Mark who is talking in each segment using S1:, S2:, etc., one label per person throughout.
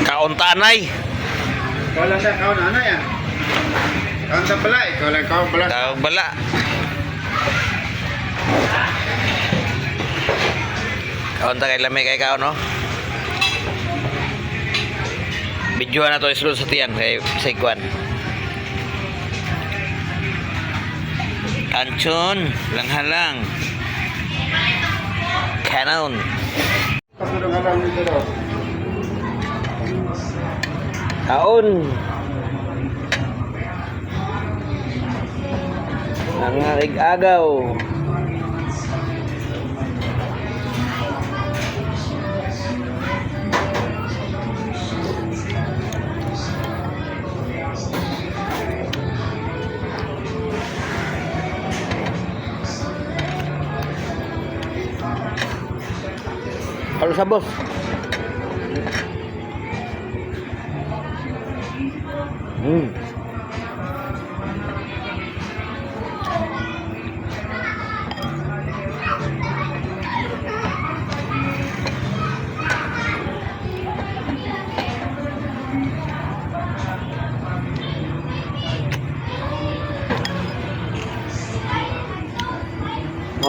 S1: Kaon tanay.
S2: Ikaw lang na, kaon ano yan? Kaon sa bala, ikaw lang kaon bala.
S1: Kaon bala. Kaon ta kay lamay kay kaon no. Videoan na to isulod sa tiyan kay Sigwan. Kanchon, langhalang. Canon.
S2: Pasulong ka lang dito daw.
S1: Kaon. Nangarig agaw. Halo sa boss.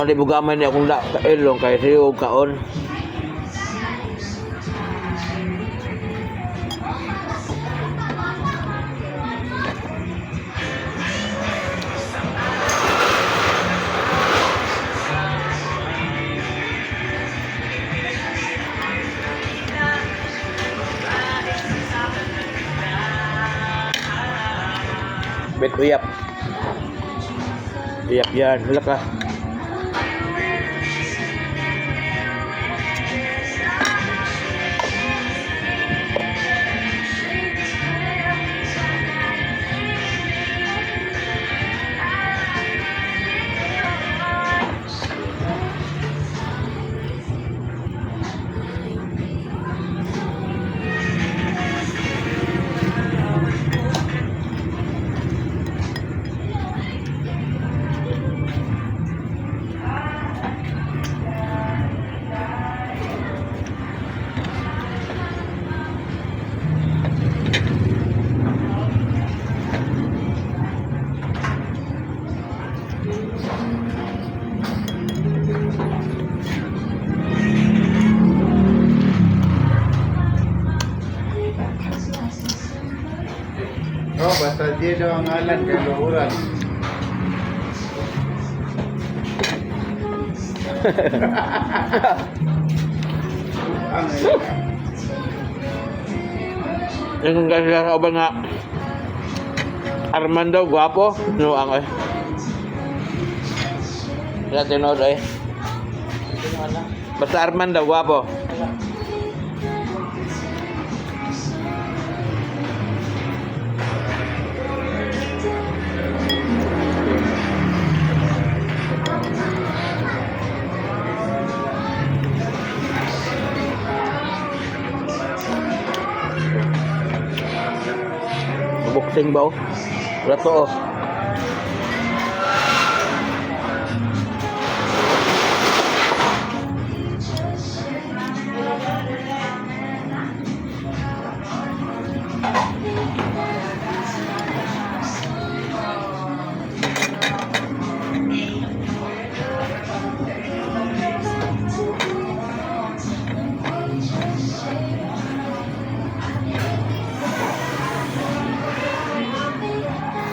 S1: Di bugamay niya kung da kailong kay siyo kaon. Bet uyap. Uyap yan, hulak ka.
S2: Oh, basta dia daw ang ngalan kay Luhuran.
S1: Yung kasi sa ba nga Armando guwapo no ang ya tinod basta Armando guwapo. Boxing ba oh? Rato oh.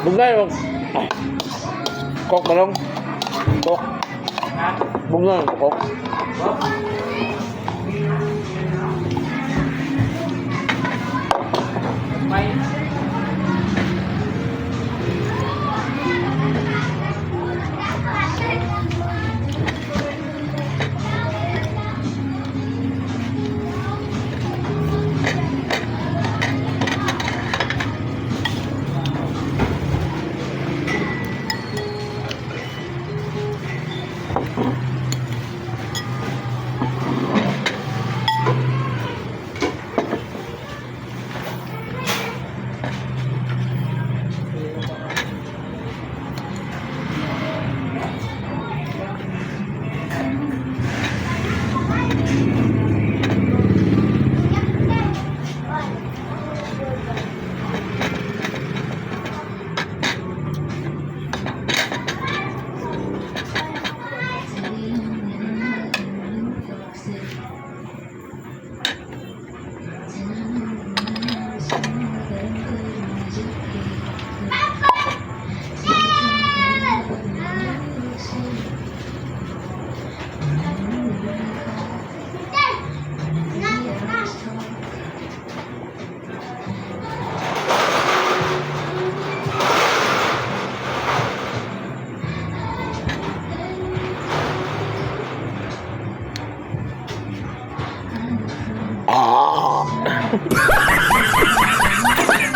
S1: Bunga yung kok balong kok bunga yung kok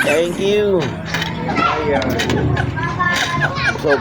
S1: Thank you.
S2: Ayan.
S1: So,